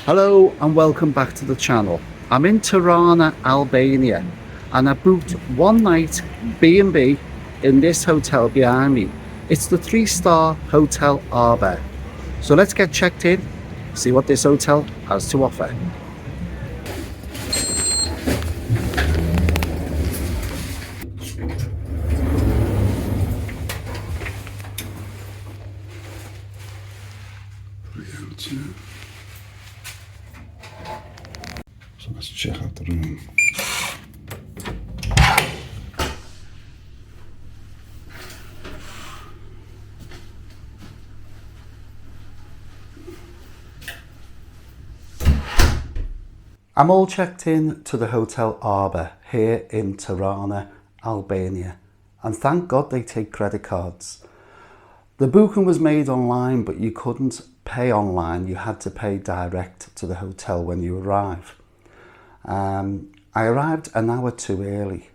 Hello and welcome back to the channel. I'm in Tirana, Albania, and I booked one night B&B in this hotel behind me. It's the 3-star Hotel Arber. So let's get checked in, see what this hotel has to offer. So let's check out the room. I'm all checked in to the Hotel Arber here in Tirana, Albania, and thank God they take credit cards. The booking was made online, but you couldn't pay online. You had to pay direct to the hotel when you arrive. I arrived an hour too early.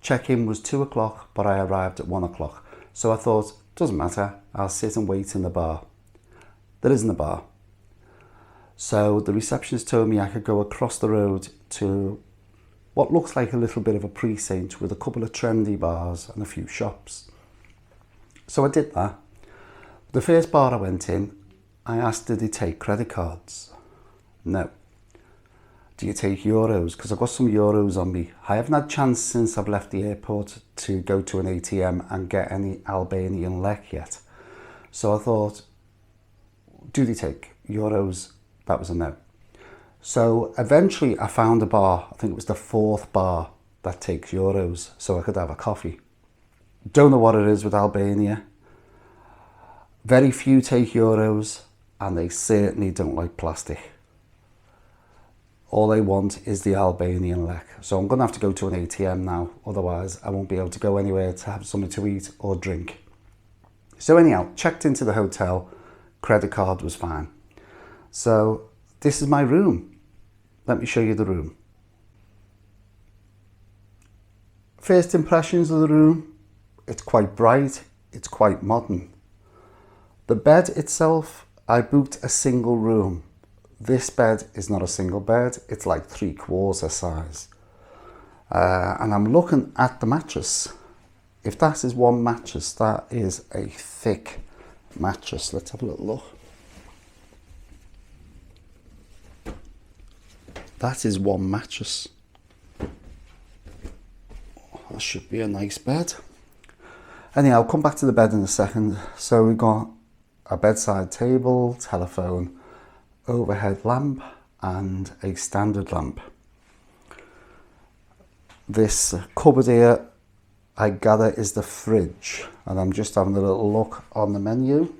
Check-in was 2 o'clock, but I arrived at 1 o'clock. So I thought, doesn't matter, I'll sit and wait in the bar. There isn't a bar. So the receptionist told me I could go across the road to what looks like a little bit of a precinct with a couple of trendy bars and a few shops. So I did that. The first bar I went in, I asked, did they take credit cards? No. Do you take euros? Because I've got some euros on me. I haven't had a chance since I've left the airport to go to an ATM and get any Albanian lek yet. So I thought, do they take euros? That was a no. So eventually I found a bar, I think it was the 4th bar that takes euros, so I could have a coffee. Don't know what it is with Albania. Very few take euros, and they certainly don't like plastic. All they want is the Albanian lek. So I'm going to have to go to an ATM now, otherwise I won't be able to go anywhere to have something to eat or drink. So anyhow, checked into the hotel, credit card was fine. So this is my room. Let me show you the room. First impressions of the room, it's quite bright, it's quite modern. The bed itself, I booked a single room. This bed is not a single bed, it's like 3/4 size. And I'm looking at the mattress. If that is one mattress, that is a thick mattress. Let's have a little look. That is one mattress. That should be a nice bed. Anyhow, I'll come back to the bed in a second. So we've got a bedside table, telephone, overhead lamp and a standard lamp. This cupboard here, I gather, is the fridge, and I'm just having a little look on the menu.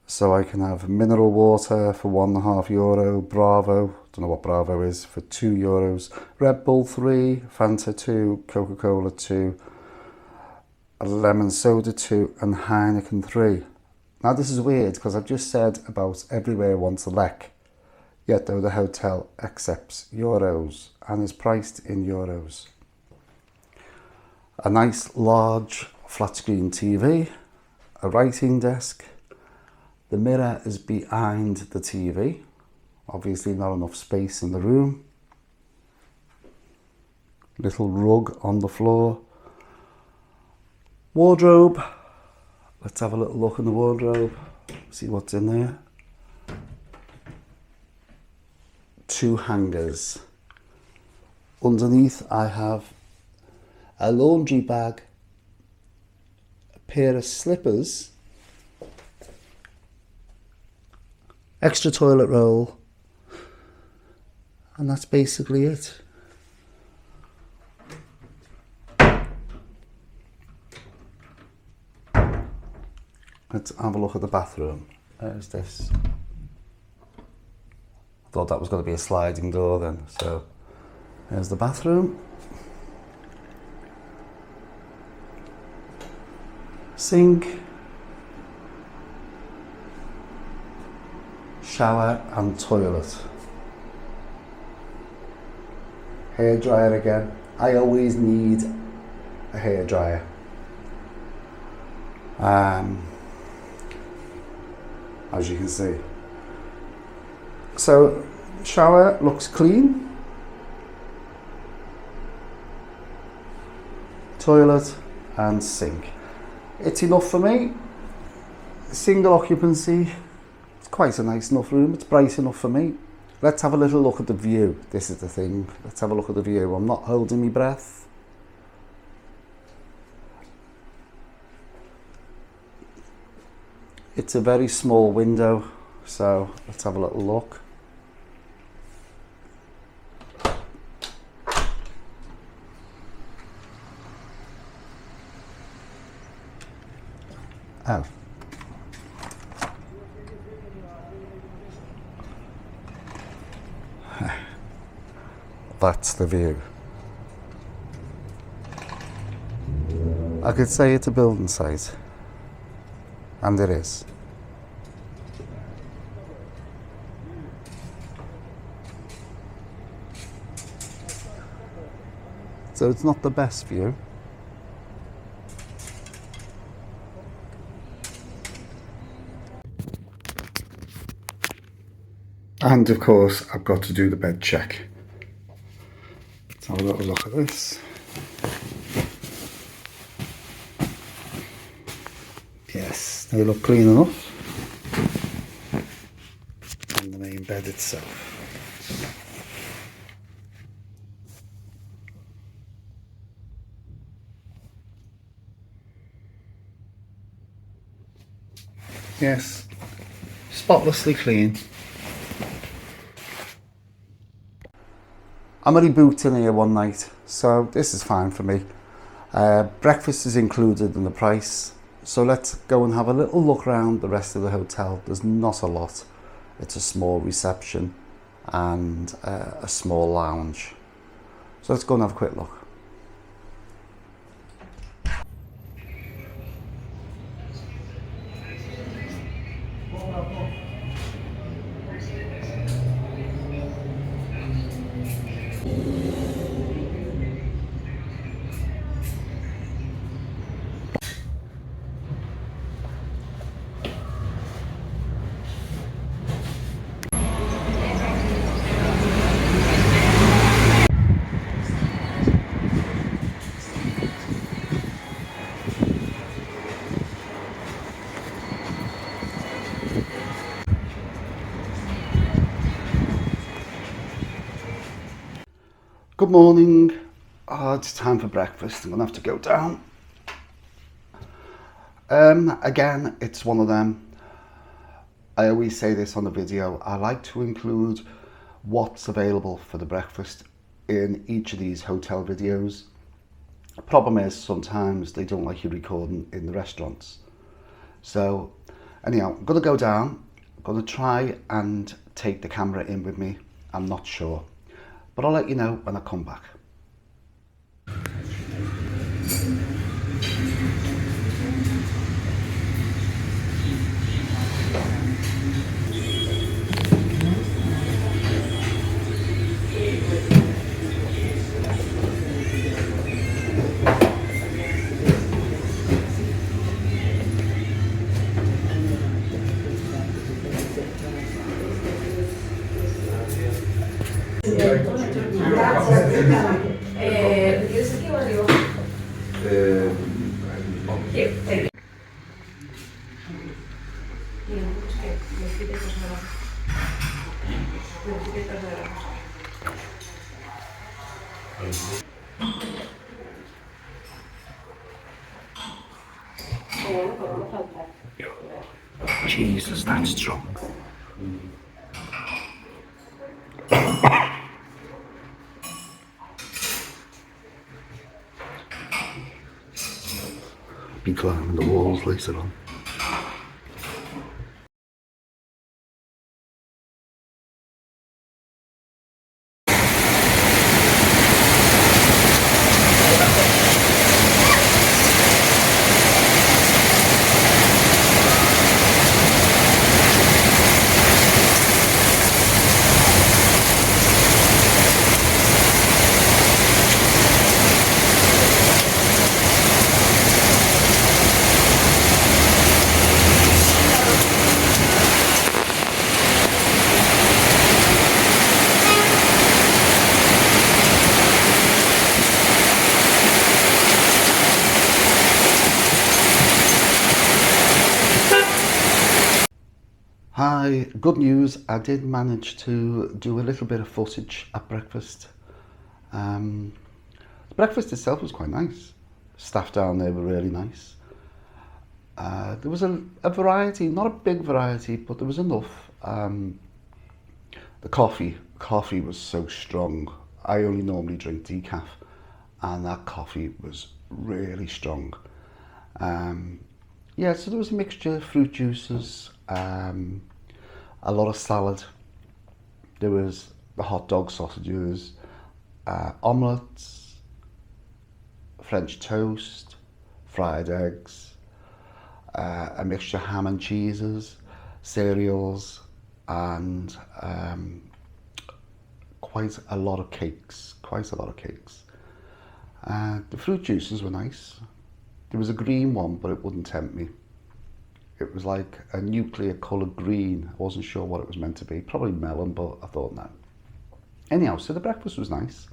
So I can have mineral water for €1.50, Bravo, don't know what Bravo is, for €2, Red Bull 3, Fanta 2, Coca-Cola 2, a lemon soda 2 and Heineken 3. Now this is weird because I've just said about everywhere wants a lek, yet though the hotel accepts euros and is priced in euros. A nice large flat screen TV, a writing desk. The mirror is behind the TV. Obviously not enough space in the room. Little rug on the floor. Wardrobe. Let's have a little look in the wardrobe. See what's in there. 2 hangers. Underneath I have a laundry bag, a pair of slippers, extra toilet roll, and that's basically it. Let's have a look at the bathroom. There's this. I thought that was going to be a sliding door then, so there's the bathroom. Sink, shower and toilet. Hairdryer again. I always need a hairdryer. As you can see. So shower looks clean. Toilet and sink. It's enough for me. Single occupancy. It's quite a nice enough room. It's bright enough for me. Let's have a little look at the view. This is the thing. Let's have a look at the view. I'm not holding my breath. It's a very small window, so let's have a little look. Oh. That's the view. I could say it's a building site, and it is. So it's not the best view. And of course, I've got to do the bed check. Let's have a little look at this. Yes, they look clean enough. And the main bed itself. Yes, spotlessly clean. I'm only booked in here one night, so this is fine for me. Breakfast is included in the price, so let's go and have a little look around the rest of the hotel. There's not a lot. It's a small reception and a small lounge. So let's go and have a quick look. Good morning. It's time for breakfast. I'm gonna have to go down. Again, it's one of them. I always say this on the video. I like to include what's available for the breakfast in each of these hotel videos. The problem is sometimes they don't like you recording in the restaurants. So anyhow, I'm gonna go down. I'm gonna try and take the camera in with me. I'm not sure, but I'll let you know when I come back. Jesus, that's strong. Be climbing the walls later on. my good news, I did manage to do a little bit of footage at breakfast. The breakfast itself was quite nice. Staff down there were really nice. There was a variety, not a big variety, but there was enough. The coffee was so strong. I only normally drink decaf, and that coffee was really strong. Yeah, so there was a mixture of fruit juices, a lot of salad. There was the hot dog sausages, omelettes, French toast, fried eggs, a mixture of ham and cheeses, cereals, and quite a lot of cakes. The fruit juices were nice. There was a green one, but it wouldn't tempt me. It was like a nuclear coloured green. I wasn't sure what it was meant to be. Probably melon, but I thought no. Anyhow, so the breakfast was nice.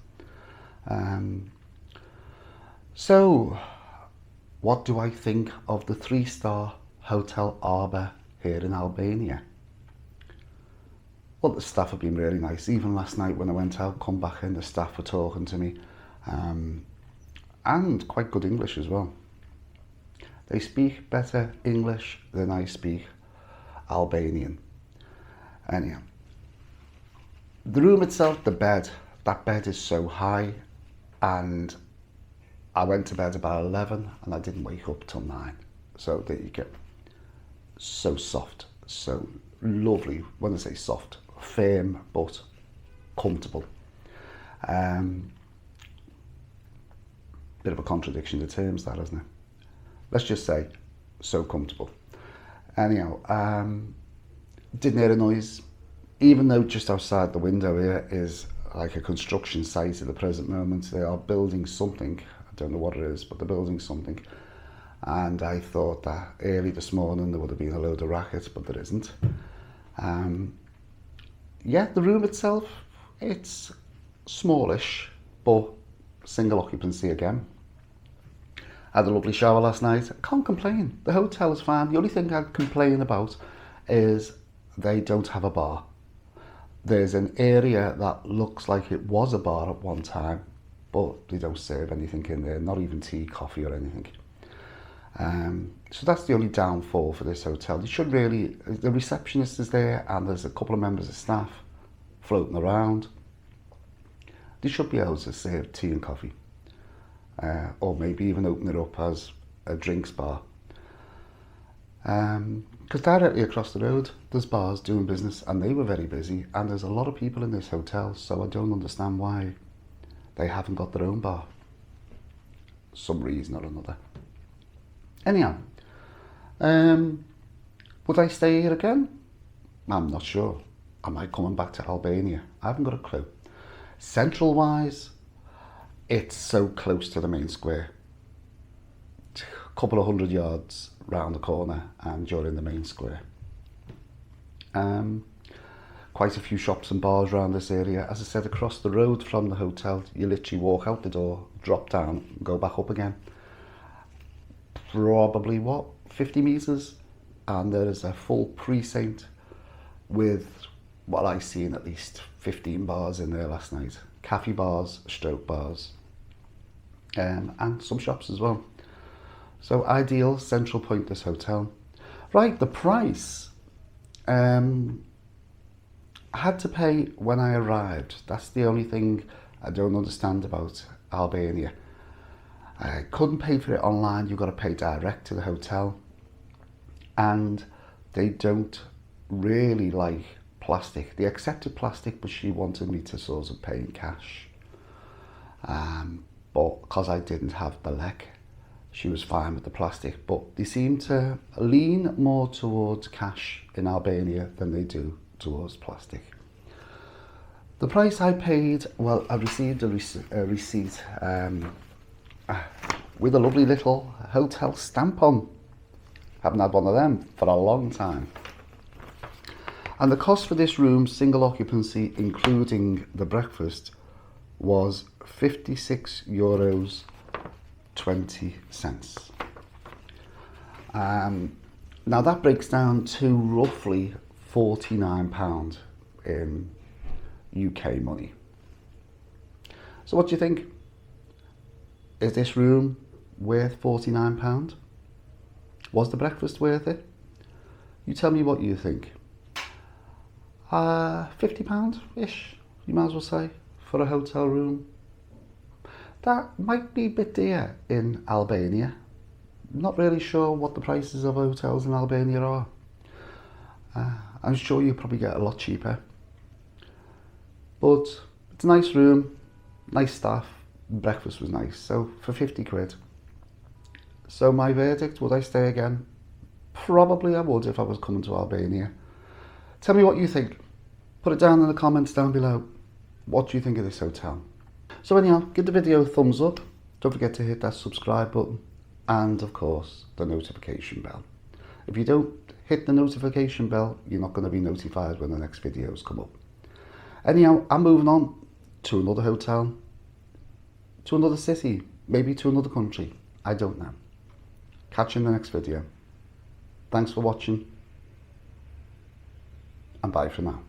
So, what do I think of the 3-star Hotel Arber here in Albania? Well, the staff have been really nice. Even last night when I went out, come back in, the staff were talking to me. And quite good English as well. They speak better English than I speak Albanian. Anyhow, the room itself, that bed is so high, and I went to bed about 11 and I didn't wake up till 9. So there you go. So soft, so lovely. When I say soft, firm but comfortable. Bit of a contradiction to terms, that, isn't it? Let's just say, so comfortable. Anyhow, didn't hear a noise, even though just outside the window here is like a construction site at the present moment. They are building something. I don't know what it is, but they're building something. And I thought that early this morning there would have been a load of racket, but there isn't. Yeah, the room itself, it's smallish, but single occupancy again. I had a lovely shower last night. I can't complain. The hotel is fine. The only thing I'd complain about is they don't have a bar. There's an area that looks like it was a bar at one time, but they don't serve anything in there, not even tea, coffee or anything. So that's the only downfall for this hotel. They should really, the receptionist is there and there's a couple of members of staff floating around. They should be able to serve tea and coffee. Or maybe even open it up as a drinks bar. Because directly across the road there's bars doing business, and they were very busy, and there's a lot of people in this hotel, so I don't understand why they haven't got their own bar. Some reason or another. Anyhow, would I stay here again? I'm not sure. Am I coming back to Albania? I haven't got a clue. Central wise, it's so close to the main square. A couple of 100 yards round the corner and you're in the main square. Quite a few shops and bars around this area. As I said, across the road from the hotel, you literally walk out the door, drop down, go back up again. Probably, 50 metres? And there is a full precinct with what I seen at least 15 bars in there last night. Cafe bars, stroke bars, and some shops as well. So ideal central point, this hotel. Right, the price. I had to pay when I arrived. That's the only thing I don't understand about Albania. I couldn't pay for it online. You've got to pay direct to the hotel. And they don't really like plastic. They accepted plastic, but she wanted me to sort of pay in cash. But because I didn't have the lek, she was fine with the plastic. But they seem to lean more towards cash in Albania than they do towards plastic. The price I paid, well, I received a receipt with a lovely little hotel stamp on. Haven't had one of them for a long time. And the cost for this room, single occupancy, including the breakfast, was €56.20. Now that breaks down to roughly £49 in UK money. So what do you think? Is this room worth £49? Was the breakfast worth it? You tell me what you think. £50-ish, you might as well say, for a hotel room. That might be a bit dear in Albania. Not really sure what the prices of hotels in Albania are. I'm sure you probably get a lot cheaper. But it's a nice room, nice staff, breakfast was nice, so for 50 quid. So my verdict, would I stay again? Probably I would if I was coming to Albania. Tell me what you think. Put it down in the comments down below. What do you think of this hotel? So anyhow, give the video a thumbs up. Don't forget to hit that subscribe button. And of course, the notification bell. If you don't hit the notification bell, you're not going to be notified when the next videos come up. Anyhow, I'm moving on to another hotel, to another city, maybe to another country. I don't know. Catch you in the next video. Thanks for watching, and bye for now.